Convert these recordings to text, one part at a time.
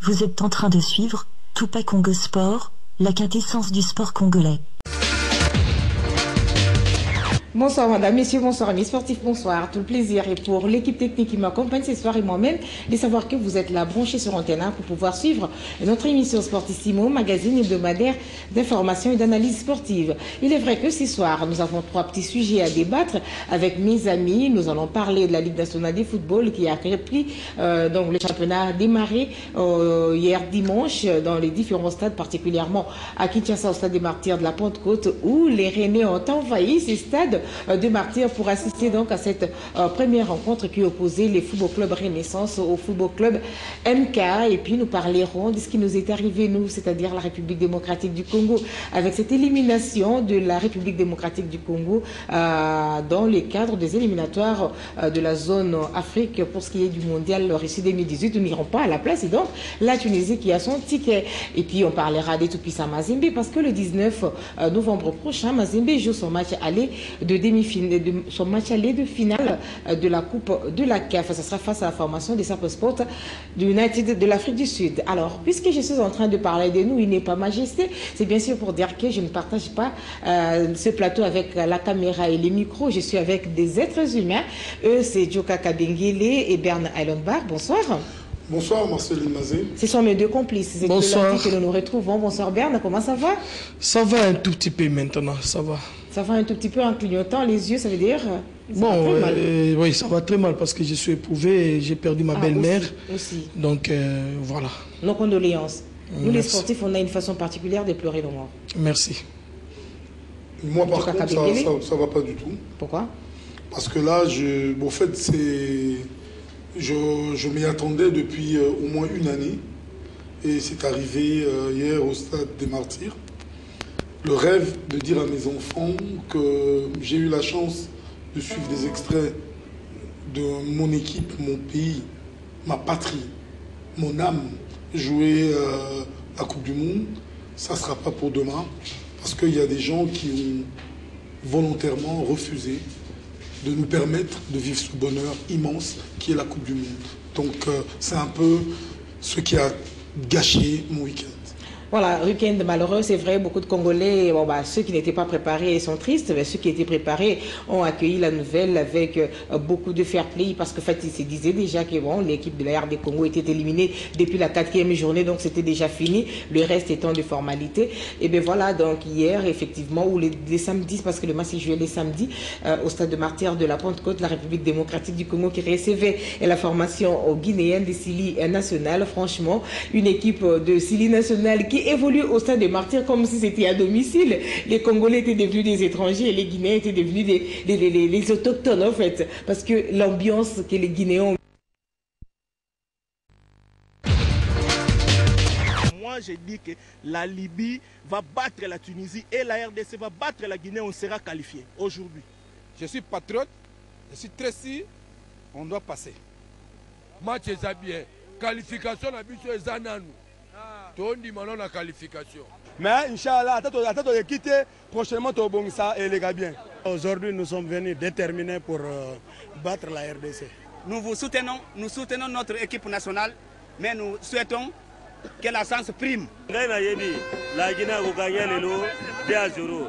Vous êtes en train de suivre Tupac Congo Sport, la quintessence du sport congolais. Bonsoir madame, messieurs, bonsoir amis sportifs, bonsoir. Tout le plaisir est pour l'équipe technique qui m'accompagne ce soir et moi-même de savoir que vous êtes là branchés sur Antenne 1 pour pouvoir suivre notre émission Sportissimo, magazine hebdomadaire d'information et d'analyse sportive. Il est vrai que ce soir, nous avons 3 petits sujets à débattre avec mes amis. Nous allons parler de la Ligue nationale de football qui a repris donc le championnat a démarré hier dimanche dans les différents stades, particulièrement à Kinshasa au stade des Martyrs de la Pentecôte où les Rennais ont envahi ces stades de Martyrs pour assister donc à cette première rencontre qui opposait les football club Renaissance au football club MK. Et puis nous parlerons de ce qui nous est arrivé, nous, c'est-à-dire la République démocratique du Congo, avec cette élimination de la République démocratique du Congo dans le cadre des éliminatoires de la zone Afrique pour ce qui est du mondial Russie 2018. Nous n'irons pas à la place et donc la Tunisie qui a son ticket. Et puis on parlera des Toupissa Mazembe parce que le 19 novembre prochain, Mazembe joue son match aller de demi-finale, son match aller de finale de la Coupe de la CAF. Ça sera face à la formation des Sapeurs Sport du United de l'Afrique du Sud. Alors, puisque je suis en train de parler de nous, il n'est pas majesté, c'est bien sûr pour dire que je ne partage pas ce plateau avec la caméra et les micros. Je suis avec des êtres humains. Eux, c'est Djoka Kabengele et Bern Eilenbach. Bonsoir. Bonsoir Marceline Mazé. Ce sont mes deux complices. C'est bonsoir. Que nous nous retrouvons. Bonsoir Bern, comment ça va? Ça va un tout petit peu maintenant, ça va. Ça va un tout petit peu en clignotant les yeux, ça veut dire bon, oui, ça va très mal parce que je suis éprouvé et j'ai perdu ma belle-mère. Aussi. Donc voilà. Nos condoléances. Nous Merci. les sportifs, on a une façon particulière de pleurer nos morts. Merci. Moi par contre, ça va pas du tout. Pourquoi? Parce que là, en fait, je m'y attendais depuis au moins une année. Et c'est arrivé hier au stade des Martyrs. Le rêve de dire à mes enfants que j'ai eu la chance de suivre des extraits de mon équipe, mon pays, ma patrie, mon âme, jouer la Coupe du Monde, ça ne sera pas pour demain, parce qu'il y a des gens qui ont volontairement refusé de nous permettre de vivre ce bonheur immense qui est la Coupe du Monde. Donc c'est un peu ce qui a gâché mon week-end. Voilà, week-end malheureux, c'est vrai, beaucoup de Congolais, bon, ceux qui n'étaient pas préparés sont tristes, mais ceux qui étaient préparés ont accueilli la nouvelle avec beaucoup de fair play, parce que en fait, ils se disaient déjà que bon, l'équipe de la RD Congo était éliminée depuis la 4e journée, donc c'était déjà fini, le reste étant de formalité. Et bien voilà, donc hier, effectivement, ou les samedis, parce que le match est joué les samedis, au stade de Martyrs de la Pentecôte, la République démocratique du Congo qui recevait la formation guinéenne de Sili nationale, franchement, une équipe de Sili nationale qui évolue au stade des Martyrs comme si c'était à domicile. Les Congolais étaient devenus des étrangers et les Guinéens étaient devenus des autochtones en fait. Parce que l'ambiance que les Guinéens ont... Moi j'ai dit que la Libye va battre la Tunisie et la RDC va battre la Guinée, on sera qualifié aujourd'hui. Je suis patriote, je suis très sûr, on doit passer. Match est bien, qualification la but est zananou. La qualification. Mais Inch'Allah, attends de quitter, prochainement tu bon ça et les gars bien. Aujourd'hui, nous sommes venus déterminés pour battre la RDC. Nous soutenons notre équipe nationale, mais nous souhaitons que la chance prime. La Guinée a gagné le lot 2-0.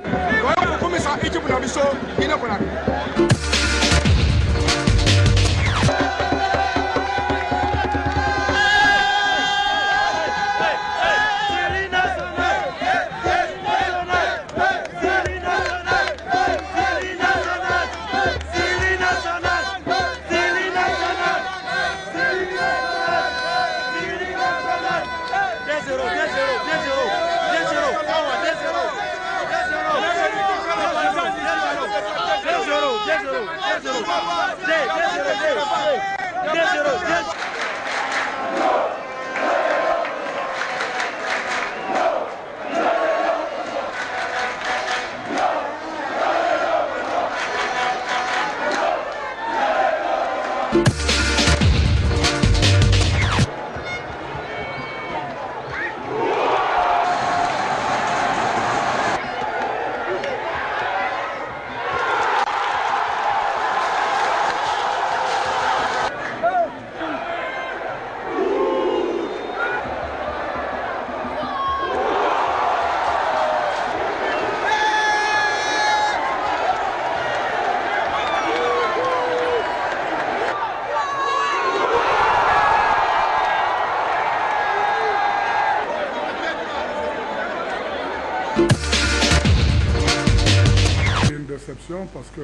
C'est une déception parce que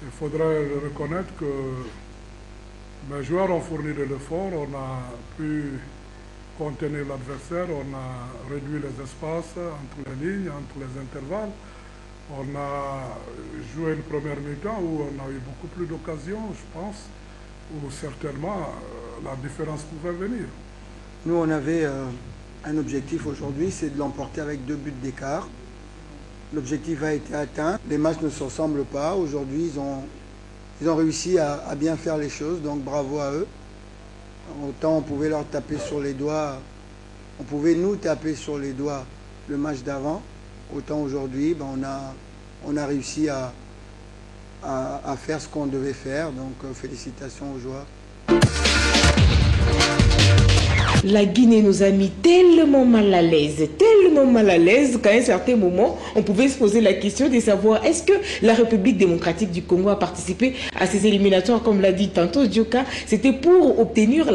il faudrait reconnaître que mes joueurs ont fourni de l'effort, on a pu contenir l'adversaire, on a réduit les espaces entre les lignes, entre les intervalles. On a joué une première mi-temps où on a eu beaucoup plus d'occasions, je pense, où certainement la différence pouvait venir. Nous, on avait un objectif aujourd'hui, c'est de l'emporter avec 2 buts d'écart. L'objectif a été atteint. Les matchs ne se ressemblent pas. Aujourd'hui, ils ont réussi à bien faire les choses, donc bravo à eux. Autant on pouvait leur taper sur les doigts, on pouvait nous taper sur les doigts le match d'avant. Autant aujourd'hui, ben on a réussi à faire ce qu'on devait faire. Donc félicitations aux joueurs. La Guinée nous a mis tellement mal à l'aise qu'à un certain moment, on pouvait se poser la question de savoir est-ce que la République démocratique du Congo a participé à ces éliminatoires, comme l'a dit tantôt Djoka, c'était pour obtenir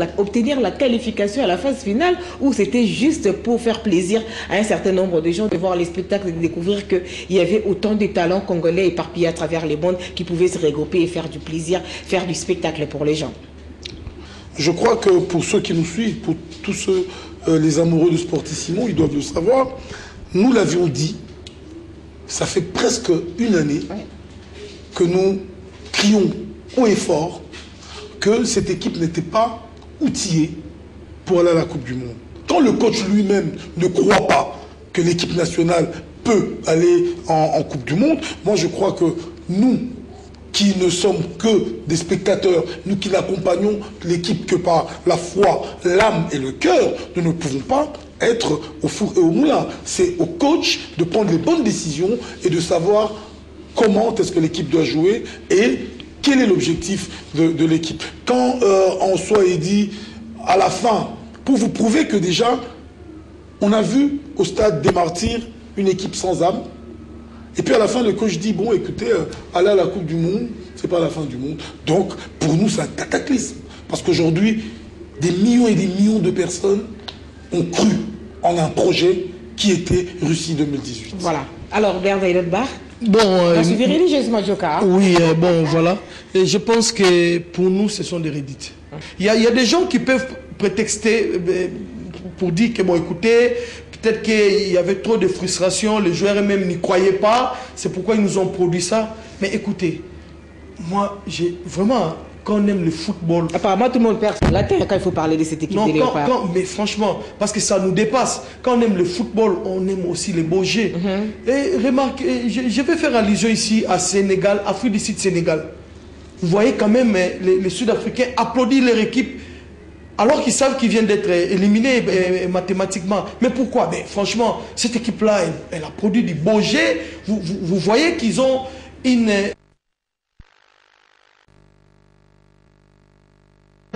la qualification à la phase finale ou c'était juste pour faire plaisir à un certain nombre de gens de voir les spectacles et de découvrir qu'il y avait autant de talents congolais éparpillés à travers les mondes qui pouvaient se regrouper et faire du plaisir, faire du spectacle pour les gens. Je crois que pour ceux qui nous suivent, pour tous ceux, les amoureux de Sportissimo, ils doivent le savoir. Nous l'avions dit, ça fait presque une année que nous crions haut et fort que cette équipe n'était pas outillée pour aller à la Coupe du Monde. Quand le coach lui-même ne croit pas que l'équipe nationale peut aller en Coupe du Monde, moi je crois que nous, qui ne sommes que des spectateurs, nous qui n'accompagnons l'équipe que par la foi, l'âme et le cœur, nous ne pouvons pas être au four et au moulin. C'est au coach de prendre les bonnes décisions et de savoir comment est-ce que l'équipe doit jouer et quel est l'objectif de l'équipe. Quand en soi est dit à la fin, pour vous prouver que déjà, on a vu au stade des Martyrs une équipe sans âme. Et puis à la fin, le coach dit, bon, écoutez, aller à la Coupe du Monde, c'est pas la fin du monde. Donc, pour nous, c'est un cataclysme. Parce qu'aujourd'hui, des millions et des millions de personnes ont cru en un projet qui était Russie 2018. Voilà. Alors, Bernard Bach, bon, suivi religieusement Djoka. Oui, bon, voilà. Et je pense que pour nous, ce sont des redites. Il y a des gens qui peuvent prétexter pour dire que, bon, écoutez, peut-être qu'il y avait trop de frustration, les joueurs eux-mêmes n'y croyaient pas, c'est pourquoi ils nous ont produit ça. Mais écoutez, moi, j'ai vraiment, quand on aime le football... Apparemment, tout le monde perd la tête quand il faut parler de cette équipe de Léopards. Mais franchement, parce que ça nous dépasse. Quand on aime le football, on aime aussi les beaux jeux. Et remarquez, je vais faire allusion ici à Sénégal, Afrique du Sud, Sénégal. Vous voyez quand même les Sud-Africains applaudir leur équipe alors qu'ils savent qu'ils viennent d'être éliminés mathématiquement. Mais pourquoi? Franchement, cette équipe-là, elle a produit du beau jeu. Vous voyez qu'ils ont une...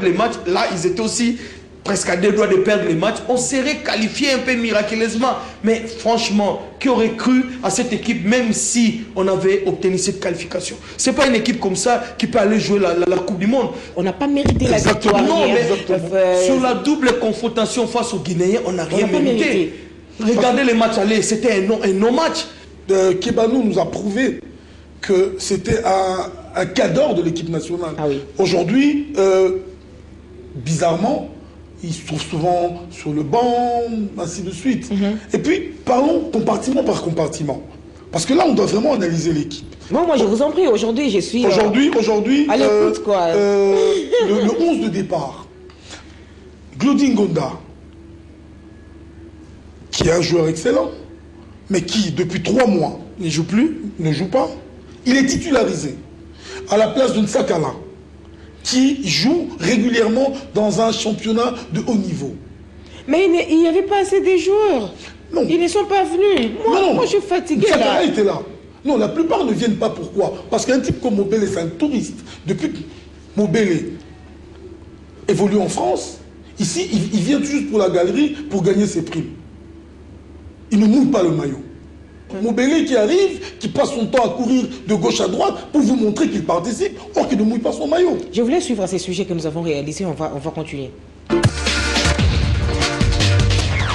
Les matchs, là, ils étaient aussi presque à 2 doigts de perdre les matchs. On serait qualifié un peu miraculeusement. Mais franchement, qui aurait cru à cette équipe, même si on avait obtenu cette qualification? Ce n'est pas une équipe comme ça qui peut aller jouer la Coupe du Monde. On n'a pas mérité la victoire. Non, mais sur la double confrontation face aux Guinéens, on n'a rien mérité. Regardez les matchs aller, c'était un non-match. Kebanou nous a prouvé que c'était un cadre de l'équipe nationale. Ah oui. Aujourd'hui, bizarrement, il se trouve souvent sur le banc, ainsi de suite. Et puis, parlons compartiment par compartiment. Parce que là, on doit vraiment analyser l'équipe. Bon, moi, je vous en prie, aujourd'hui, je suis... Aujourd'hui, à l'écoute, quoi. Le 11 de départ, Glody Ngonda, qui est un joueur excellent, mais qui, depuis 3 mois, ne joue pas. Il est titularisé à la place de Nsakala, qui joue régulièrement dans un championnat de haut niveau. Mais il n'y avait pas assez de joueurs. Non. Ils ne sont pas venus. Moi, je suis fatigué. Nsakala était là. Non, la plupart ne viennent pas. Pourquoi? Parce qu'un type comme Mobele, c'est un touriste. Depuis que Mobele évolue en France, ici, il vient juste pour la galerie pour gagner ses primes. Il ne mouille pas le maillot. Mobele qui arrive, qui passe son temps à courir de gauche à droite pour vous montrer qu'il participe, or qu'il ne mouille pas son maillot. Je voulais suivre ces sujets que nous avons réalisés, on va continuer.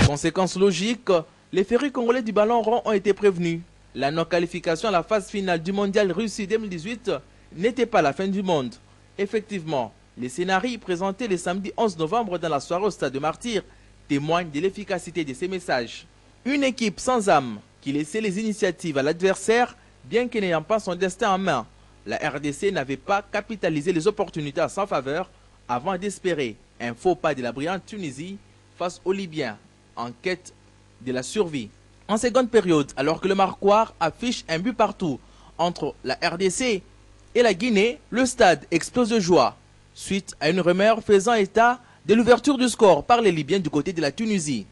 Conséquence logique, les férus congolais du ballon rond ont été prévenus. La non-qualification à la phase finale du mondial Russie 2018 n'était pas la fin du monde. Effectivement, les scénarios présentés le samedi 11 novembre dans la soirée au Stade de Martyrs témoignent de l'efficacité de ces messages. Une équipe sans âme qui laissait les initiatives à l'adversaire, bien que n'ayant pas son destin en main. La RDC n'avait pas capitalisé les opportunités à sa faveur avant d'espérer un faux pas de la brillante Tunisie face aux Libyens en quête de la survie. En seconde période, alors que le Marquoir affiche un but partout entre la RDC et la Guinée, le stade explose de joie suite à une rumeur faisant état de l'ouverture du score par les Libyens du côté de la Tunisie.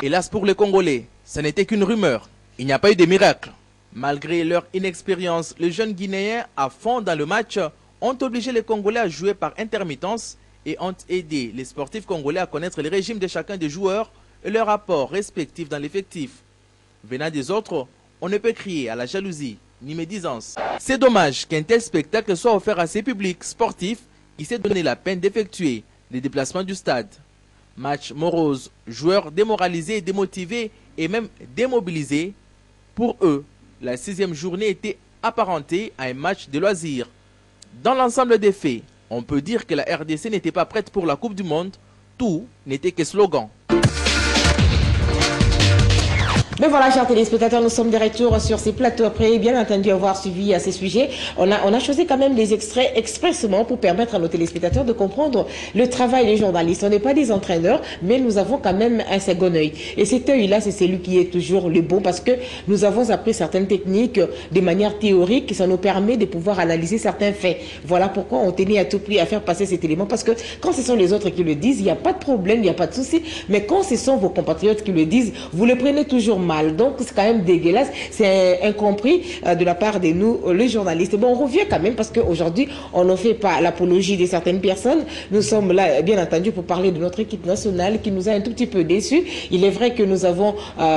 Hélas pour les Congolais, ce n'était qu'une rumeur. Il n'y a pas eu de miracle. Malgré leur inexpérience, les jeunes Guinéens à fond dans le match ont obligé les Congolais à jouer par intermittence et ont aidé les sportifs congolais à connaître les régimes de chacun des joueurs et leur rapport respectif dans l'effectif. Venant des autres, on ne peut crier à la jalousie ni médisance. C'est dommage qu'un tel spectacle soit offert à ces publics sportifs qui s'est donné la peine d'effectuer les déplacements du stade. Match morose, joueurs démoralisés, démotivés et même démobilisés. Pour eux, la 6e journée était apparentée à un match de loisirs. Dans l'ensemble des faits, on peut dire que la RDC n'était pas prête pour la Coupe du Monde. Tout n'était que slogan. Mais voilà, chers téléspectateurs, nous sommes de retour sur ces plateaux après bien entendu avoir suivi à ces sujets. On a choisi quand même des extraits expressément pour permettre à nos téléspectateurs de comprendre le travail des journalistes. On n'est pas des entraîneurs, mais nous avons quand même un second œil. Et cet œil-là, c'est celui qui est toujours le bon parce que nous avons appris certaines techniques de manière théorique et ça nous permet de pouvoir analyser certains faits. Voilà pourquoi on tenait à tout prix à faire passer cet élément parce que quand ce sont les autres qui le disent, il n'y a pas de problème, il n'y a pas de souci. Mais quand ce sont vos compatriotes qui le disent, vous le prenez toujours mal. Donc c'est quand même dégueulasse, c'est incompris de la part de nous les journalistes. Bon, on revient quand même parce qu'aujourd'hui on ne fait pas l'apologie de certaines personnes. Nous sommes là bien entendu pour parler de notre équipe nationale qui nous a un tout petit peu déçus. Il est vrai que nous avons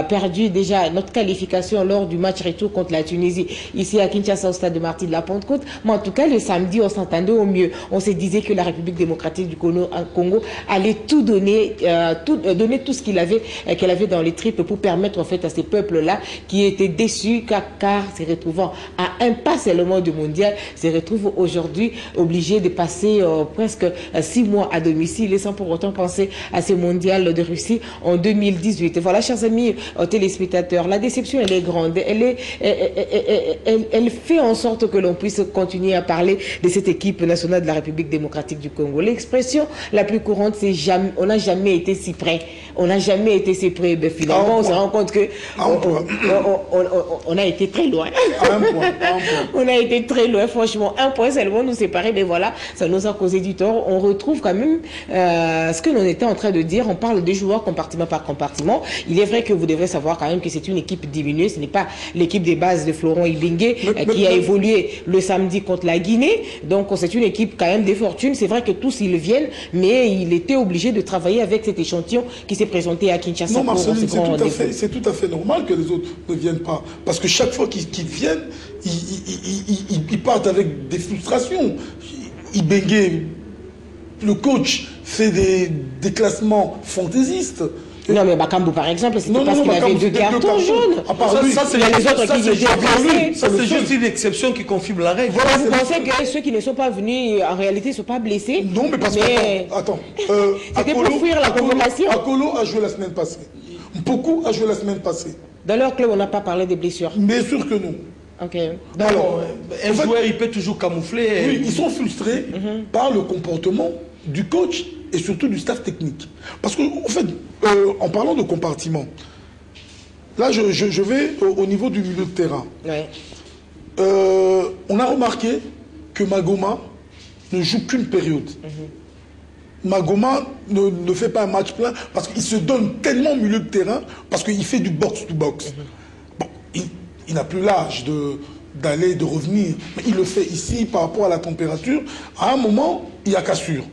perdu déjà notre qualification lors du match retour contre la Tunisie ici à Kinshasa au stade de Martyrs de la Pentecôte. Mais en tout cas le samedi on s'entendait au mieux. On se disait que la République démocratique du Congo allait tout donner, donner tout ce qu'elle avait dans les tripes pour permettre en fait à ces peuples-là qui étaient déçus car se retrouvant à un pas seulement du mondial, se retrouvent aujourd'hui obligés de passer presque 6 mois à domicile et sans pour autant penser à ce mondial de Russie en 2018. Voilà, chers amis téléspectateurs, la déception elle est grande, elle fait en sorte que l'on puisse continuer à parler de cette équipe nationale de la République démocratique du Congo. L'expression la plus courante, c'est jamais, on n'a jamais été si près. On n'a jamais été si près. Ben, finalement, on se rend compte que on a été très loin. On a été très loin, franchement. Un point seulement nous séparer, mais voilà, ça nous a causé du tort. On retrouve quand même ce que l'on était en train de dire. On parle des joueurs compartiment par compartiment. Il est vrai que vous devrez savoir quand même que c'est une équipe diminuée. Ce n'est pas l'équipe des bases de Florent Ibenge qui a évolué le samedi contre la Guinée. Donc c'est une équipe quand même des fortunes. C'est vrai que tous ils viennent, mais il était obligé de travailler avec cet échantillon qui s'est présenté à Kinshasa. Non, Marceline, c'est tout à fait normal que les autres ne viennent pas. Parce que chaque fois qu'ils viennent, ils partent avec des frustrations. Ibenge, le coach, fait des classements fantaisistes. Non, mais Bakambu, par exemple, c'était parce qu'il avait 2 cartons jaunes. Ça, c'est les autres qui étaient blessés. Ça, c'est juste une exception qui confirme la règle. Voilà, vous pensez que ceux qui ne sont pas venus, en réalité, ne sont pas blessés? Non, mais parce que... Attends. C'était pour fuir la convocation. Akolo a joué la semaine passée. Mpoko a joué la semaine passée. Dans leur club, on n'a pas parlé des blessures. Bien sûr que non. Ok. Alors, un joueur, il peut toujours camoufler. Oui, ils sont frustrés par le comportement du coach et surtout du staff technique. Parce qu'en fait, en parlant de compartiment, là, je vais au niveau du milieu de terrain. Ouais. On a remarqué que Magoma ne joue qu'une période. Magoma ne fait pas un match plein parce qu'il se donne tellement au milieu de terrain parce qu'il fait du box-to-box. Bon, il n'a plus l'âge d'aller et de revenir. Mais il le fait ici par rapport à la température. À un moment, il y a cassure.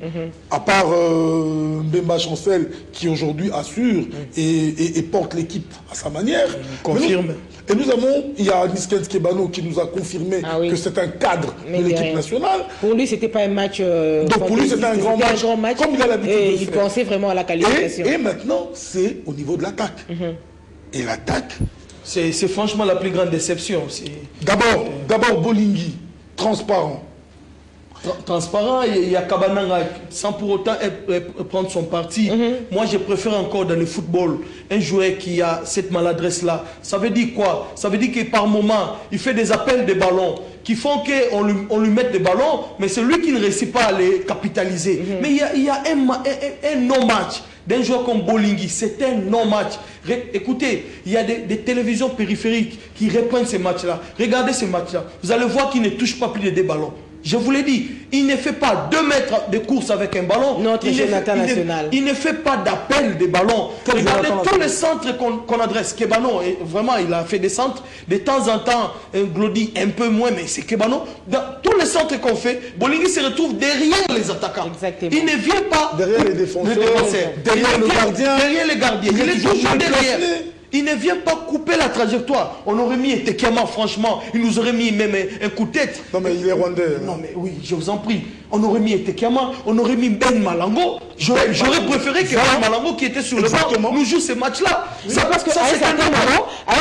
À part Mbemba Chancel qui aujourd'hui assure et porte l'équipe à sa manière. Confirme. Et nous avons, il y a Niskens Kebano qui nous a confirmé que c'est un cadre de l'équipe nationale. Pour lui, c'était pas un match. Donc pour lui, c'était un grand match. Comme il a l'habitude de Et le il faire. pensait vraiment à la qualification. Et maintenant, c'est au niveau de l'attaque. Et l'attaque. C'est franchement la plus grande déception. D'abord Bolingui, transparent. Transparent, il y a Kabananga sans pour autant prendre son parti. Moi, je préfère encore dans le football un joueur qui a cette maladresse-là. Ça veut dire quoi? Ça veut dire que par moment, il fait des appels de ballons qui font qu'on lui mette des ballons, mais c'est lui qui ne réussit pas à les capitaliser. Mais il y a un non-match d'un joueur comme Bolingui. C'est un non-match. Écoutez, il y a des télévisions périphériques qui reprennent ces matchs-là. Regardez ces matchs-là. Vous allez voir qu'il ne touche pas plus de 2 ballons. Je vous l'ai dit, il ne fait pas 2 mètres de course avec un ballon. Notre jeune international. Il ne fait pas d'appel de ballon. Regardez tous les centres qu'on adresse. Kebano, vraiment, il a fait des centres. De temps en temps, Glody un peu moins, mais c'est Kebano. Dans tous les centres qu'on fait, Bolingui se retrouve derrière les attaquants. Exactement. Il ne vient pas derrière les défenseurs, derrière le gardien. Derrière les gardiens. Il est toujours derrière. Il ne vient pas couper la trajectoire. On aurait mis Etekiama, franchement, il nous aurait mis même un coup de tête. Non mais il est rwandais. Non mais oui, je vous en prie. On aurait mis Etekiama, on aurait mis Ben Malango. J'aurais préféré que Ben Malango qui était sur le banc nous joue ces matchs-là. C'est parce qu'à un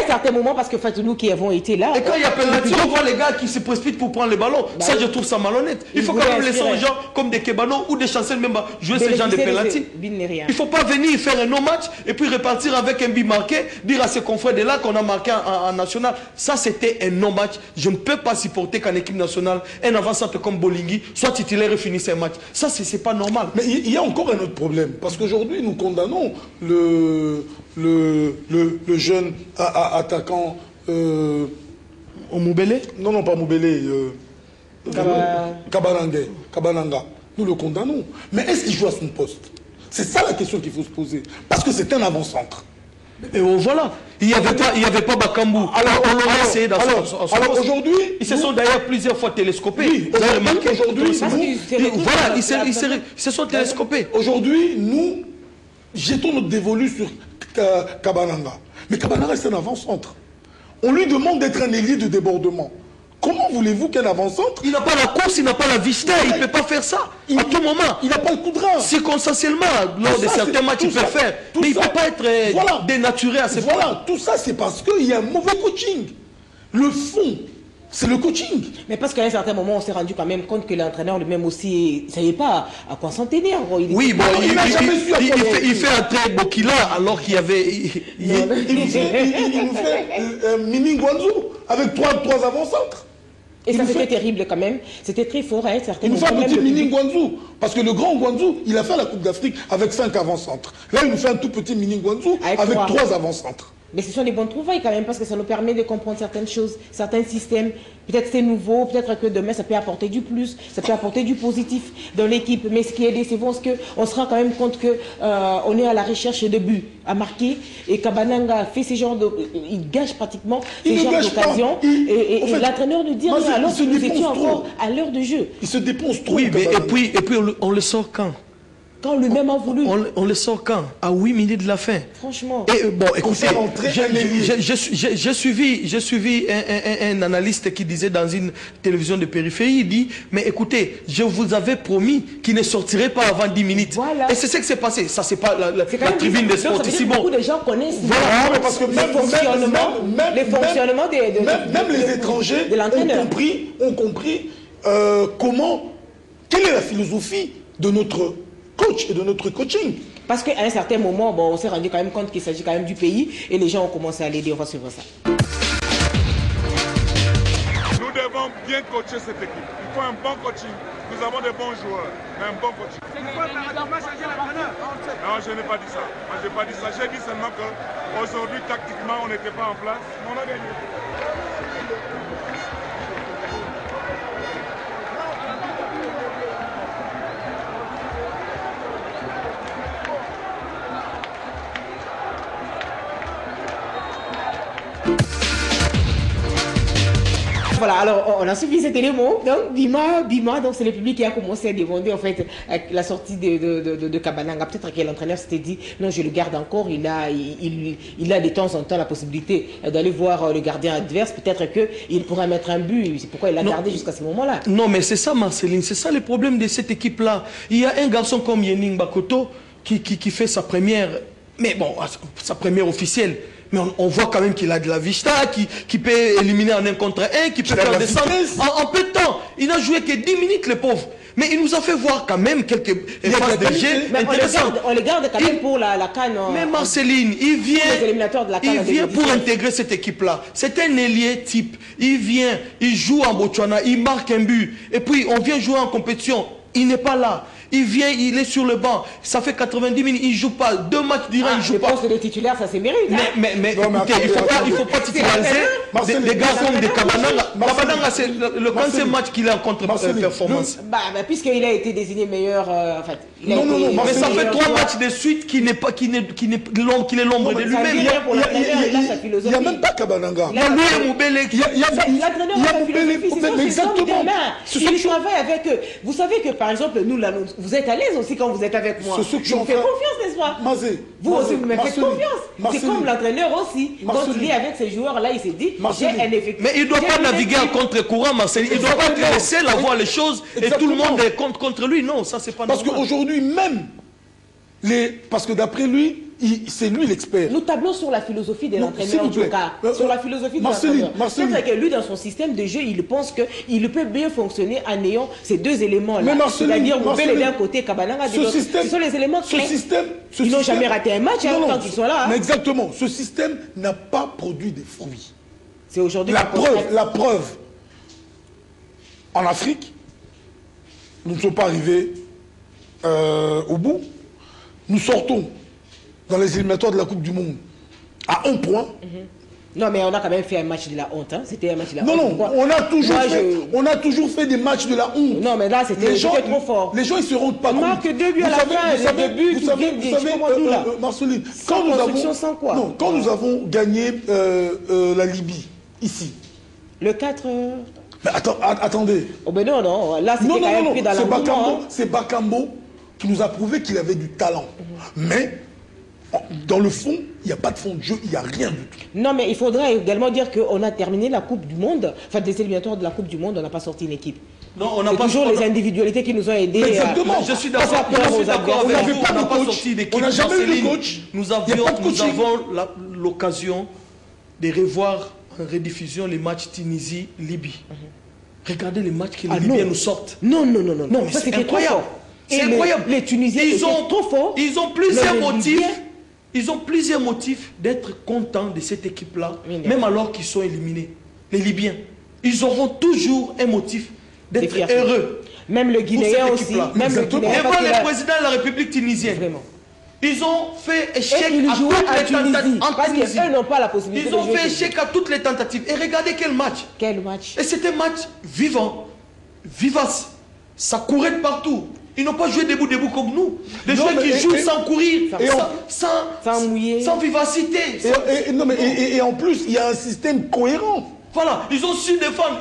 certain moment, parce que nous qui avons été là. Et quand il y a penalty, on voit les gars qui se précipitent pour prendre les ballons. Ça, je trouve ça malhonnête. Il faut quand même laisser aux gens comme des Kebano ou des Chancel même jouer ces gens de penalty. Il ne faut pas venir faire un non-match et puis repartir avec un but marqué, dire à ses confrères de là qu'on a marqué en national. Ça, c'était un non-match. Je ne peux pas supporter qu'en équipe nationale, un avant-centre comme Bolingui soit titulaire et finisse un match. Ça, c'est pas normal. Mais il y a encore un autre problème. Parce qu'aujourd'hui, nous condamnons le jeune attaquant... Moubele? Non, pas Moubele. Kabananga. Nous le condamnons. Mais est-ce qu'il joue à son poste? C'est ça la question qu'il faut se poser. Parce que c'est un avant-centre. Et voilà, il n'y avait pas Bakambu. Alors on l'a essayé dans alors aujourd'hui, ils se sont d'ailleurs plusieurs fois télescopés. Oui, vous avez remarqué aujourd'hui, voilà, ils se sont télescopés. Aujourd'hui, nous jetons notre dévolu sur Kabananga. Mais Kabananga, c'est un avant-centre. On lui demande d'être un ailier de débordement. Comment voulez-vous qu'un avant-centre... Il n'a pas la course, il n'a pas la vitesse, il ne peut pas faire ça. À tout moment. Il n'a pas le coup de rein. Circonstanciellement, lors de certains matchs, il peut faire. Mais il ne peut pas être dénaturé à ce point. Voilà, tout ça, c'est parce qu'il y a un mauvais coaching. Le fond, c'est le coaching. Mais parce qu'à un certain moment, on s'est rendu quand même compte que l'entraîneur lui-même aussi ne savait pas à quoi s'en tenir. Oui, bon, il fait entrer Bokila alors qu'il y avait... Il nous fait Mimi Guanzou avec trois avant-centres. Et ça, c'était terrible quand même. C'était très fort à un certain moment. Il nous fait un petit mini Guanzou. Parce que le grand Guanzou, il a fait la Coupe d'Afrique avec 5 avant-centres. Là, il nous fait un tout petit mini Guanzou avec 3 avant-centres. Mais ce sont des bonnes trouvailles quand même, parce que ça nous permet de comprendre certaines choses, certains systèmes. Peut-être c'est nouveau, peut-être que demain ça peut apporter du plus, ça peut apporter du positif dans l'équipe. Mais ce qui est décevant, c'est qu'on se rend quand même compte qu'on est à la recherche de buts à marquer. Et Kabananga fait ces genres de... Il gâche pratiquement ces genres d'occasions. Et l'entraîneur nous dit rien, alors que nous étions encore à l'heure de jeu. Il se dépense trop. Oui, mais et puis on le sort quand? Quand lui-même a voulu. On le sort quand? À 8 minutes de la fin. Franchement. Et bon, écoutez, j'ai suivi un analyste qui disait dans une télévision de périphérie, il dit, mais écoutez, je vous avais promis qu'il ne sortirait pas avant 10 minutes. Voilà. Et c'est ce qui s'est passé. Ça, c'est pas la tribune des Sportissimo. Beaucoup de gens connaissent voilà, parce que les fonctionnements même les étrangers ont compris quelle est la philosophie de notre coach et de notre coaching. Parce qu'à un certain moment, bon, on s'est rendu quand même compte qu'il s'agit quand même du pays et les gens ont commencé à l'aider, on va suivre ça. Nous devons bien coacher cette équipe. Il faut un bon coaching. Nous avons des bons joueurs, mais un bon coaching. Non, je n'ai pas dit ça. Moi, je n'ai pas dit ça. J'ai dit seulement qu'aujourd'hui, tactiquement, on n'était pas en place. On a gagné. Voilà, alors on a suivi cet élément. Donc, Bima, donc c'est le public qui a commencé à demander en fait la sortie de Kabananga. Peut-être que l'entraîneur s'était dit, non, je le garde encore. Il a de temps en temps la possibilité d'aller voir le gardien adverse. Peut-être qu'il pourra mettre un but. C'est pourquoi il l'a gardé jusqu'à ce moment-là. Non, mais c'est ça, Marceline. C'est ça le problème de cette équipe-là. Il y a un garçon comme Yening Bakoto qui fait sa première, mais bon, sa première officielle. Mais on voit quand même qu'il a de la vista, qui peut éliminer en 1 contre 1, qui peut faire descendre en peu de temps. Il n'a joué que 10 minutes, le pauvre. Mais il nous a fait voir quand même quelques phases de jeu intéressantes. On les garde quand même pour la CAN. Mais Marceline, il vient pour intégrer cette équipe-là. C'est un ailier type. Il vient, il joue en Botswana, il marque un but. Et puis on vient jouer en compétition. Il n'est pas là. Il vient, il est sur le banc. Ça fait 90 minutes, il ne joue pas. 2 matchs durant, il ne joue pas. Je pense que le titulaire, ça c'est mérite. Mais écoutez, il ne faut pas titulariser des gars comme des Kabananga. Kabananga, c'est le 15e match qu'il a en contre-performance. Puisqu'il a été désigné meilleur. En fait, non, mais ça fait 3 matchs de suite qu'il est l'ombre de lui-même. Il n'y a même pas Kabananga. Il y a l'entraîneur a sa philosophie. Exactement. Il travaille avec eux. Vous savez que par exemple, nous, là, vous êtes à l'aise aussi quand vous êtes avec moi. Je vous fais confiance, n'est-ce pas? Vous aussi, vous me faites confiance. C'est comme l'entraîneur aussi. Quand il est avec ces joueurs-là, il s'est dit, j'ai un effectif. Mais il ne doit pas naviguer en contre-courant, Marcel. Il ne doit pas te laisser la voir les choses et tout le monde est contre lui. Non, ça, c'est pas normal. Parce qu'aujourd'hui, même, parce que d'après lui, c'est lui l'expert. Nous tablons sur la philosophie de l'entraîneur en tout cas. Sur la philosophie de l'entraîneur. Peut-être que lui, dans son système de jeu, il pense qu'il peut bien fonctionner en ayant ces 2 éléments-là. C'est-à-dire Moubele d'un côté, Kabananga de l'autre. Ce sont les éléments clés. Ils n'ont jamais raté un match quand ils sont là. Mais exactement. Ce système n'a pas produit des fruits. C'est aujourd'hui la preuve. En Afrique, nous ne sommes pas arrivés au bout. Nous sortons dans les éliminatoires de la Coupe du Monde à 1 point. Non, mais on a quand même fait un match de la honte. Hein. C'était un match de la honte. Non, on a toujours fait des matchs de la honte. Non, mais là, c'était trop fort. Les gens, ils ne se rendent pas compte. On marque 2 buts à la fin. Vous savez, Marceline, quand nous avons gagné la Libye, ici. Le 4... Mais attendez. Oh ben non, là, c'était quand même pris dans la c'est Bakambo qui nous a prouvé qu'il avait du talent. Mais dans le fond, il n'y a pas de fond de jeu, il n'y a rien du tout. Non, mais il faudrait également dire qu'on a terminé la Coupe du Monde, enfin des éliminatoires de la Coupe du Monde, on n'a pas sorti une équipe. Non, on n'a pas toujours les individualités qui nous ont aidés. Exactement. Je suis d'accord avec vous, on n'a pas sorti d'équipe. On n'a jamais eu de coach. Nous avons l'occasion de revoir en rediffusion les matchs Tunisie-Libye. Regardez les matchs que les Libyens nous sortent. Non, mais c'est incroyable. C'est incroyable. Les Tunisiens, ils sont trop forts. Ils ont plusieurs motifs. Ils ont plusieurs motifs d'être contents de cette équipe-là, même alors qu'ils sont éliminés. Les Libyens, ils auront toujours un motif d'être heureux. Même le Guinéen aussi. Même le Guinéen. Et voilà le président de la République tunisienne. Vraiment. Ils ont fait échec à toutes les tentatives. Parce qu'eux n'ont pas la possibilité. Ils ont fait échec à toutes les tentatives. Et regardez quel match. Quel match. Et c'était un match vivant, vivace. Ça courait de partout. Ils n'ont pas joué debout comme nous. Les joueurs qui jouent sans courir, sans mouiller, sans vivacité. Et en plus, il y a un système cohérent. Voilà, ils ont su défendre,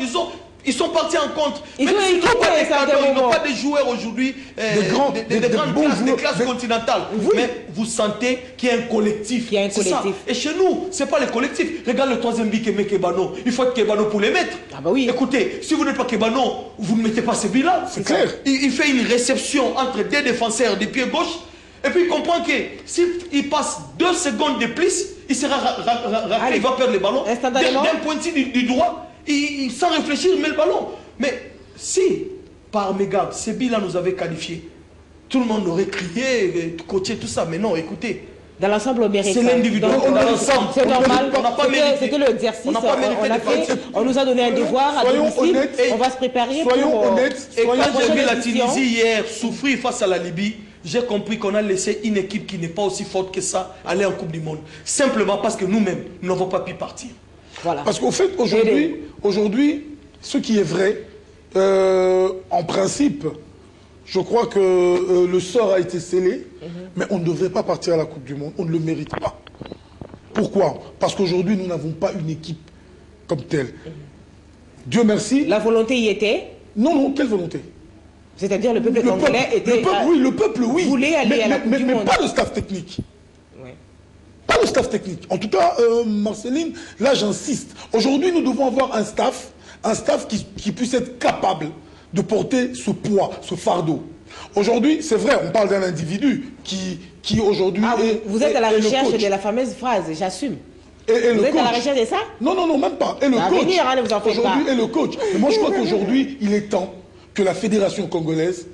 ils sont partis en contre. Ils n'ont pas des joueurs aujourd'hui, des classes continentales. Oui. Mais vous sentez qu'il y a un collectif. Ça. Et chez nous, ce n'est pas le collectif. Regarde le 3e but que met Kebano. Il faut être Kebano pour les mettre. Ah bah oui. Écoutez, si vous n'êtes pas Kebano, vous ne mettez pas ce but-là. C'est clair. Il fait une réception entre 2 défenseurs du pied gauche. Et puis il comprend que s'il passe 2 secondes de plus, il sera raflé, il va perdre le ballon. D'un pointu du droit. Sans réfléchir, il met le ballon. Mais si, par méga, ces billes-là nous avaient qualifiés, tout le monde aurait crié, coaché, tout ça. Mais non, écoutez. Dans l'ensemble, on mérite. C'est l'individuel. C'est normal. On n'a pas mérité. C'était l'exercice. On nous a donné un devoir à domicile. On va se préparer pour... Soyons honnêtes. Et quand j'ai vu la Tunisie hier souffrir face à la Libye, j'ai compris qu'on a laissé une équipe qui n'est pas aussi forte que ça aller en Coupe du Monde. Simplement parce que nous-mêmes, nous n'avons pas pu partir. Voilà. Parce qu'au fait, aujourd'hui, ce qui est vrai, en principe, je crois que le sort a été scellé, mais on ne devrait pas partir à la Coupe du Monde. On ne le mérite pas. Pourquoi? Parce qu'aujourd'hui, nous n'avons pas une équipe comme telle. Dieu merci. La volonté y était? Non, quelle volonté? C'est-à-dire le peuple congolais était... Le peuple, oui. Voulait aller à la Coupe du Monde. Mais pas le staff technique. Pas le staff technique. En tout cas, Marceline, là j'insiste. Aujourd'hui, nous devons avoir un staff qui puisse être capable de porter ce poids, ce fardeau. Aujourd'hui, c'est vrai, on parle d'un individu qui aujourd'hui Vous êtes à la recherche de la fameuse phrase, j'assume. Vous êtes à la recherche de ça? Non, même pas. Et le coach, venir, hein, ne vous en faites pas. aujourd'hui, et le coach. Mais moi, je crois qu'aujourd'hui, il est temps que la fédération congolaise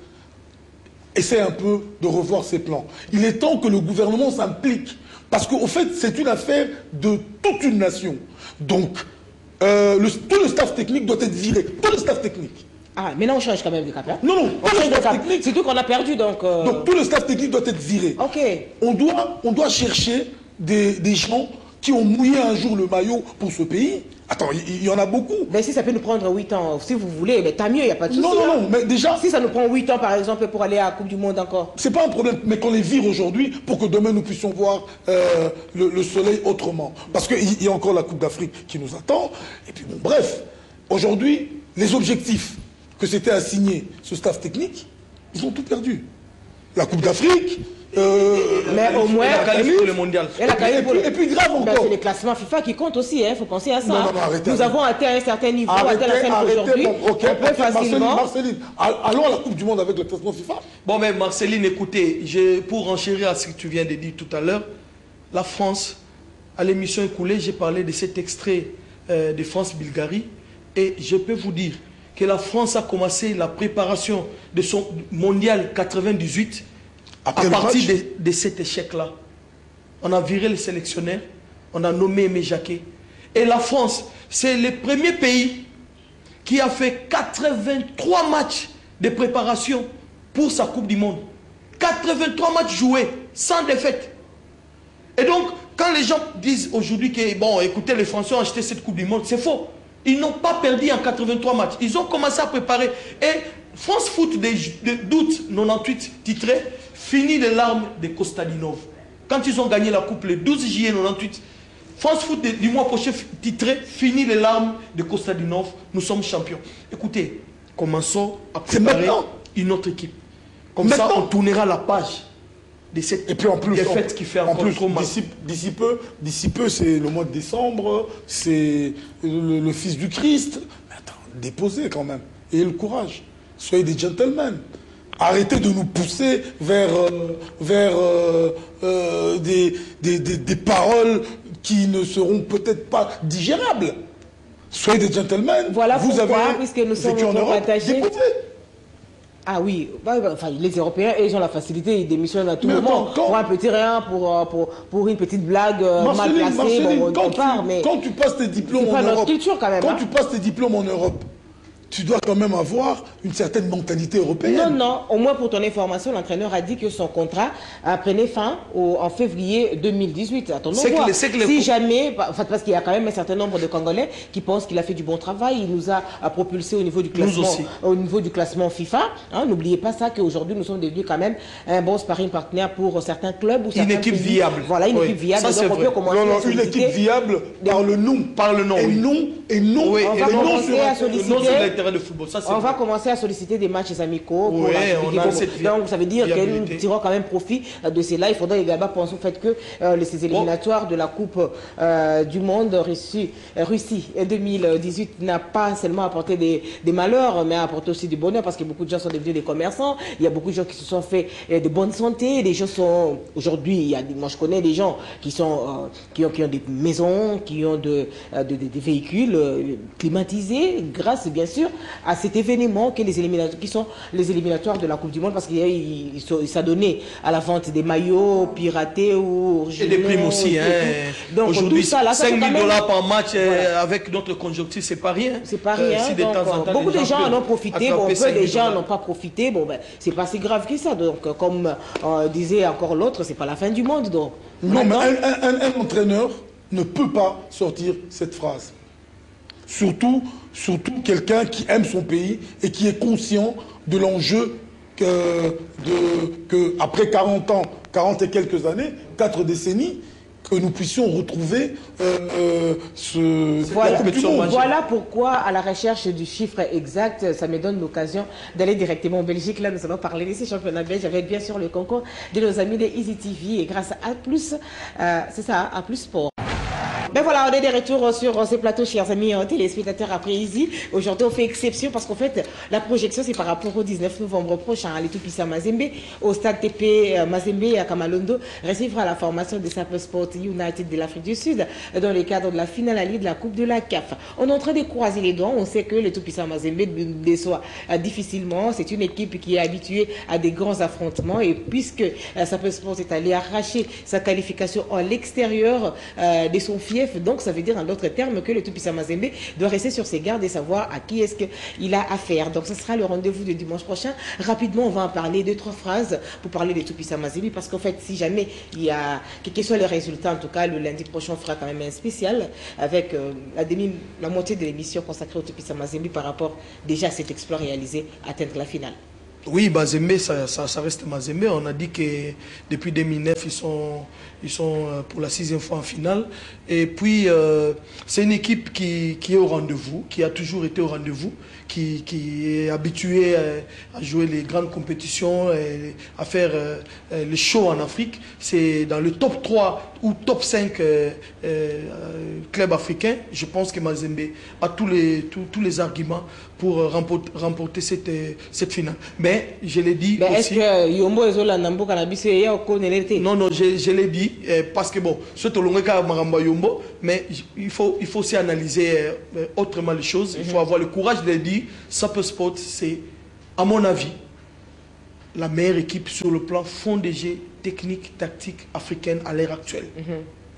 essaie un peu de revoir ses plans. Il est temps que le gouvernement s'implique. Parce qu'au fait, c'est une affaire de toute une nation. Donc, tout le staff technique doit être viré. Tout le staff technique. Ah, mais là, on change quand même de cap. Hein? Non, on change de cap. Surtout qu'on a perdu, donc... Donc, tout le staff technique doit être viré. Ok. On doit chercher des gens qui ont mouillé un jour le maillot pour ce pays. Attends, il y en a beaucoup. Mais si ça peut nous prendre 8 ans, si vous voulez, mais tant mieux, il n'y a pas de souci. Non, mais déjà... Si ça nous prend 8 ans, par exemple, pour aller à la Coupe du Monde encore. C'est pas un problème, mais qu'on les vire aujourd'hui pour que demain nous puissions voir le soleil autrement. Parce qu'il y a encore la Coupe d'Afrique qui nous attend. Et puis bon, bref, aujourd'hui, les objectifs que s'était assigné ce staff technique, ils ont tout perdu. La Coupe d'Afrique... mais au moins, la qualif pour le mondial. Et puis grave encore. C'est les classements FIFA qui comptent aussi, il faut penser à ça. Non, arrêtez. Nous avons atteint un certain niveau, atteint la scène aujourd'hui. On peut facilement... Marceline, allons à la Coupe du Monde avec le classement FIFA. Bon, mais Marceline, écoutez, pour enchérir à ce que tu viens de dire tout à l'heure, la France, à l'émission écoulée, j'ai parlé de cet extrait de France-Bulgarie, et je peux vous dire que la France a commencé la préparation de son mondial 98 à partir de cet échec-là. On a viré le sélectionneur, on a nommé Aimé Jacquet. Et la France, c'est le premier pays qui a fait 83 matchs de préparation pour sa Coupe du Monde. 83 matchs joués, sans défaite. Et donc, quand les gens disent aujourd'hui que, bon, écoutez, les Français ont acheté cette Coupe du Monde, c'est faux. Ils n'ont pas perdu en 83 matchs. Ils ont commencé à préparer. Et France Foot d'août 98 titré, fini les larmes de Kostadinov. Quand ils ont gagné la coupe le 12 juillet 98, France Foot du mois prochain titré, fini les larmes de Kostadinov, nous sommes champions. Écoutez, commençons à préparer une autre équipe. Comme ça, on tournera la page de cette défaite qui fait encore trop mal. D'ici peu, c'est le mois de décembre, c'est le fils du Christ. Mais attends, déposez quand même. Ayez le courage. Soyez des gentlemen. Arrêtez de nous pousser vers des paroles qui ne seront peut-être pas digérables. Soyez des gentlemen. Voilà pourquoi, puisque nous sommes en Europe, déposez. Ah oui, enfin, les Européens, ils ont la facilité, ils démissionnent à tout moment. Pour un petit rien, pour une petite blague mal placée, bon, quand tu passes tes diplômes en Europe, tu passes tes diplômes en Europe, tu dois quand même avoir une certaine mentalité européenne. Non, au moins pour ton information, l'entraîneur a dit que son contrat prenait fin en février 2018. Attendons voir. Si jamais, parce qu'il y a quand même un certain nombre de Congolais qui pensent qu'il a fait du bon travail, il nous a propulsé au niveau du classement FIFA. Hein, n'oubliez pas ça, qu'aujourd'hui nous sommes devenus quand même un bon sparring partenaire pour certains clubs. Une équipe viable. Voilà, une équipe viable. Ça, donc on peut commencer à une équipe viable par le nom. Par le nom, et non, on va commencer à solliciter... de football. Ça, on va commencer à solliciter des matchs amicaux. Donc ça veut dire que nous tirons quand même profit de cela. Il faudrait également penser au fait que ces éliminatoires de la Coupe du Monde Russie 2018 n'a pas seulement apporté des malheurs, mais a apporté aussi du bonheur, parce que beaucoup de gens sont devenus des commerçants. Il y a beaucoup de gens qui se sont fait de bonne santé. Les gens sont aujourd'hui, moi je connais des gens qui ont des maisons, qui ont des véhicules climatisés, grâce bien sûr à cet événement qui sont les éliminatoires de la Coupe du Monde, parce qu'il s'adonnait à la vente des maillots piratés ou originaux. Et des primes aussi. Donc aujourd'hui, 5 000 $ par match avec notre conjoncture, c'est pas rien. C'est pas rien. Beaucoup de gens en ont profité, peu de gens n'ont pas profité. Bon, ben, c'est pas si grave que ça. Donc, comme disait encore l'autre, c'est pas la fin du monde. Donc, non, mais un entraîneur ne peut pas sortir cette phrase. Surtout quelqu'un qui aime son pays et qui est conscient de l'enjeu que après 40 ans, 40 et quelques années, 4 décennies, que nous puissions retrouver voilà pourquoi, à la recherche du chiffre exact, ça me donne l'occasion d'aller directement en Belgique. Là, nous allons parler de ces championnats belges avec bien sûr le concours de nos amis de Easy TV et grâce à Plus, c'est ça, à Plus Sport. Ben voilà, on est de retour sur ces plateaux, chers amis téléspectateurs, après Easy. Aujourd'hui, on fait exception parce qu'en fait, la projection, c'est par rapport au 19 novembre prochain. Les Tout-Puissants Mazembe, au stade TP Mazembe à Kamalondo, recevra la formation de Sape Sport United de l'Afrique du Sud dans le cadre de la finale à de la Coupe de la CAF. On est en train de croiser les doigts. On sait que les Tout-Puissants Mazembe déçoit difficilement. C'est une équipe qui est habituée à des grands affrontements. Et puisque Sape Sport est allé arracher sa qualification à l'extérieur de son fief, donc ça veut dire en d'autres termes que le Tout-Puissant Mazembe doit rester sur ses gardes et savoir à qui est-ce qu'il a affaire. Donc ce sera le rendez-vous de dimanche prochain. Rapidement, on va en parler 2-3 phrases pour parler des Tout-Puissants Mazembe, parce qu'en fait, si jamais il y a, quel que soit le résultat, en tout cas le lundi prochain, on fera quand même un spécial avec la moitié de l'émission consacrée au Tout-Puissant Mazembe par rapport déjà à cet exploit réalisé, atteindre la finale. Oui, Mazembe, ça reste Mazembe. On a dit que depuis 2009, ils sont pour la 6e fois en finale. Et puis, c'est une équipe qui est au rendez-vous, qui a toujours été au rendez-vous, qui est habituée à jouer les grandes compétitions, à faire les shows en Afrique. C'est dans le top 3 ou top 5 clubs africains. Je pense que Mazembe a tous les arguments pour remporter cette finale. Mais je l'ai dit aussi... Est-ce que Yombo et Zola Nambo Cannabis et Yoko Nelete? Non, je l'ai dit parce que bon, ce Tolongeka Maramba Yombo, mais il faut aussi analyser autrement les choses. Il faut avoir le courage de le dire. Sape Sport, c'est, à mon avis, la meilleure équipe sur le plan fond des jeux techniques, tactiques africaines à l'heure actuelle.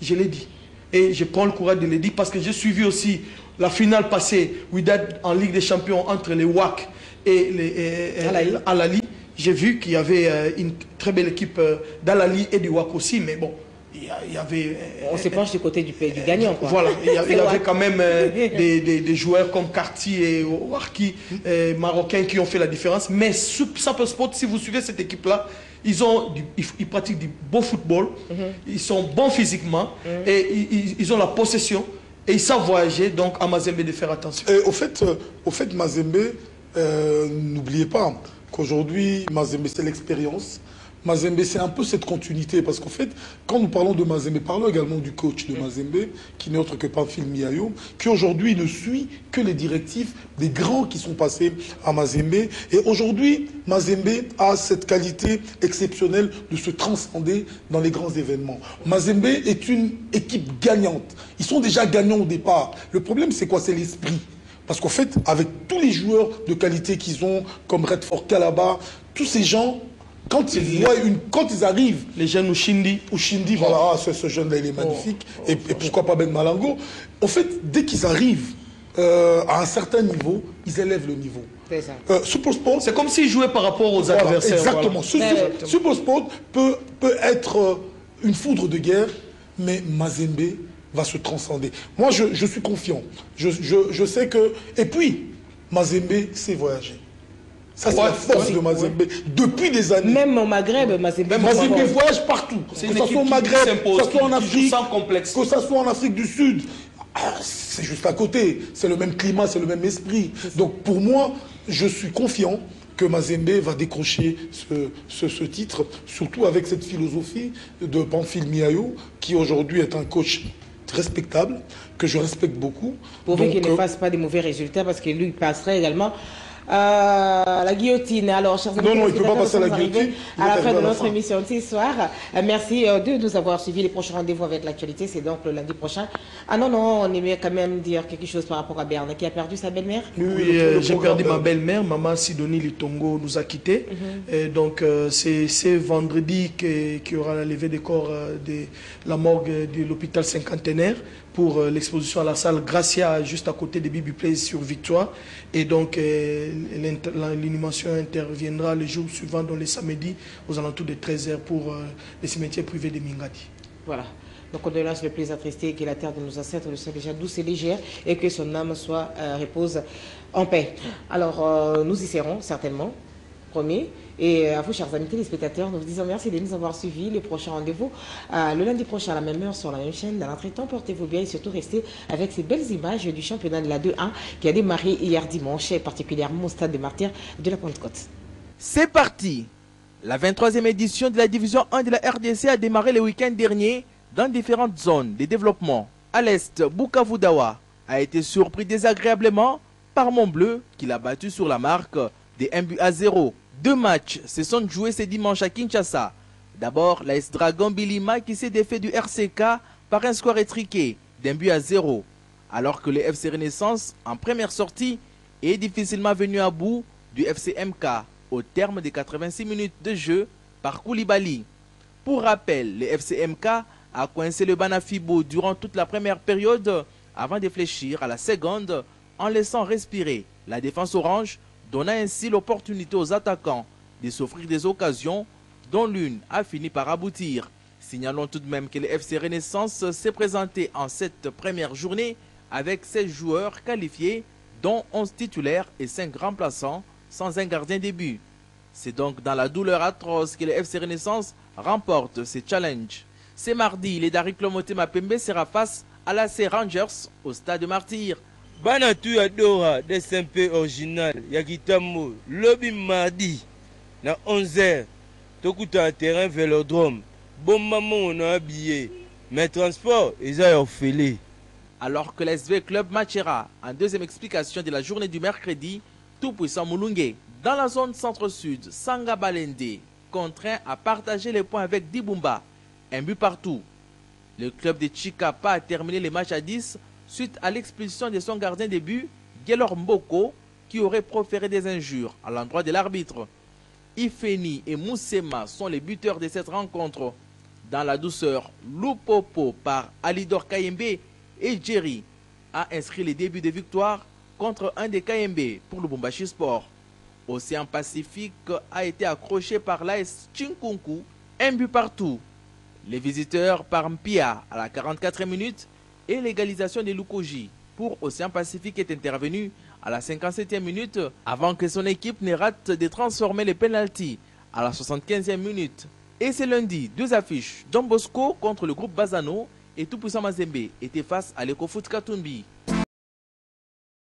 Je l'ai dit. Et je prends le courage de le dire parce que j'ai suivi aussi la finale passée, Wydad en Ligue des Champions entre les WAC et les Al-Ali. J'ai vu qu'il y avait une très belle équipe d'Al-Ali et du WAC aussi, mais bon, il y avait... On se penche du côté du gagnant, quoi. Voilà, il y avait quand même des joueurs comme Karti et Warki, marocains, qui ont fait la différence. Mais Sape Sport, si vous suivez cette équipe-là, ils pratiquent du beau football, ils sont bons physiquement, et ils ont la possession, et ils savent voyager. Donc à Mazembe de faire attention. Et au fait Mazembe, n'oubliez pas qu'aujourd'hui Mazembe c'est l'expérience. Mazembe, c'est un peu cette continuité, parce qu'en fait, quand nous parlons de Mazembe, parlons également du coach de Mazembe, qui n'est autre que Pamphile Miayo, qui aujourd'hui ne suit que les directives des grands qui sont passés à Mazembe. Et aujourd'hui, Mazembe a cette qualité exceptionnelle de se transcender dans les grands événements. Mazembe est une équipe gagnante. Ils sont déjà gagnants au départ. Le problème, c'est quoi? C'est l'esprit. Parce qu'en fait, avec tous les joueurs de qualité qu'ils ont, comme Redford Kalaba, tous ces gens... Quand ils arrivent, les jeunes Ushindi, voilà, ce jeune-là, il est magnifique, et pourquoi pas Ben Malango. En fait, dès qu'ils arrivent à un certain niveau, ils élèvent le niveau. Supersport, c'est comme s'ils jouaient par rapport aux adversaires. Exactement. Voilà. Supersport peut être une foudre de guerre, mais Mazembe va se transcender. Moi, je suis confiant. Je sais que... Et puis, Mazembe sait voyager. Ça, c'est la force de Mazembe depuis des années. Même au Maghreb, Mazembe voyage partout. Que ce soit au Maghreb, que ce soit en Afrique, que ce soit en Afrique du Sud. C'est juste à côté. C'est le même climat, c'est le même esprit. Donc pour moi, je suis confiant que Mazembe va décrocher ce titre, surtout avec cette philosophie de Pamphile Miayo, qui aujourd'hui est un coach respectable, que je respecte beaucoup. Pourvu qu'il ne fasse pas de mauvais résultats, parce que lui, il passerait également la guillotine. Alors, chers amis, non, il ne peut pas passer à la guillotine. À la fin de notre émission de ce soir. Merci de nous avoir suivis. Les prochains rendez-vous avec l'actualité, c'est donc le lundi prochain. Ah non, on aimait quand même dire quelque chose par rapport à Berne, qui a perdu sa belle-mère. Oui, j'ai perdu ma belle-mère. Maman Sidonie Litongo nous a quittés. Et donc, c'est vendredi qu'il y aura la levée des corps de la morgue de l'hôpital cinquantenaire pour l'exposition à la salle Gracia, juste à côté de Bibi Place sur Victoire. Et donc, l'animation interviendra le jour suivant, dans les samedis, aux alentours de 13h pour les cimetières privés de Mingadi. Voilà. Donc, on est là sur le plus attristé, que la terre de nos ancêtres soit déjà douce et légère, et que son âme soit repose en paix. Alors, nous y serons certainement. promis. Et à vous, chers amis téléspectateurs, nous vous disons merci de nous avoir suivis. Le prochain rendez-vous, le lundi prochain à la même heure sur la même chaîne. Dans l'entretemps, portez-vous bien et surtout restez avec ces belles images du championnat de la 2-1 qui a démarré hier dimanche, et particulièrement au stade des Martyrs de la Pentecôte. C'est parti! La 23e édition de la division 1 de la RDC a démarré le week-end dernier dans différentes zones de développement. À l'est, Bukavu Dawa a été surpris désagréablement par Montbleu qui l'a battu sur la marque des 1-0. 2 matchs se sont joués ce dimanche à Kinshasa. D'abord, l'AS Dragon Bilima qui s'est défait du RCK par un score étriqué d'1-0. Alors que le FC Renaissance, en première sortie, est difficilement venu à bout du FC MK au terme des 86 minutes de jeu par Koulibaly. Pour rappel, le FC MK a coincé le Banafibo durant toute la première période avant de fléchir à la seconde en laissant respirer la défense orange, donnant ainsi l'opportunité aux attaquants de s'offrir des occasions dont l'une a fini par aboutir. Signalons tout de même que le FC Renaissance s'est présenté en cette première journée avec 16 joueurs qualifiés, dont 11 titulaires et 5 remplaçants, sans un gardien de but. C'est donc dans la douleur atroce que le FC Renaissance remporte ce challenge. C'est mardi, les Dari Klomote Mapembe sera face à la C Rangers au stade de Martyr. Banatu Adora de SMP original Yakitamo lobby mardi na 11h tokuta terrain Vélodrome. Bon maman on a habillé mais transport ils ont orphelé. Alors que l'SV Club matchera en deuxième explication de la journée du mercredi, tout puissant Moulungue. Dans la zone centre-sud, Sanga Balende contraint à partager les points avec Dibumba. 1 but partout. Le club de Chikapa a terminé les matchs à 10 suite à l'expulsion de son gardien de but, Gelor Mboko, qui aurait proféré des injures à l'endroit de l'arbitre. Ifeni et Moussema sont les buteurs de cette rencontre. Dans la douceur, Lupopo par Alidor Kayembe et Jerry a inscrit les débuts de victoire contre un des Kayembe pour le Lubumbashi Sport. Océan Pacifique a été accroché par l'AS Chinkunku, 1 but partout. Les visiteurs par Mpia à la 44e minute et l'égalisation de Lukoji pour Océan Pacifique est intervenue à la 57e minute avant que son équipe ne rate de transformer les pénaltys à la 75e minute. Et c'est lundi, 2 affiches. Don Bosco contre le groupe Bazano et Tout-Puissant Mazembe étaient face à l'Ecofoot Katumbi.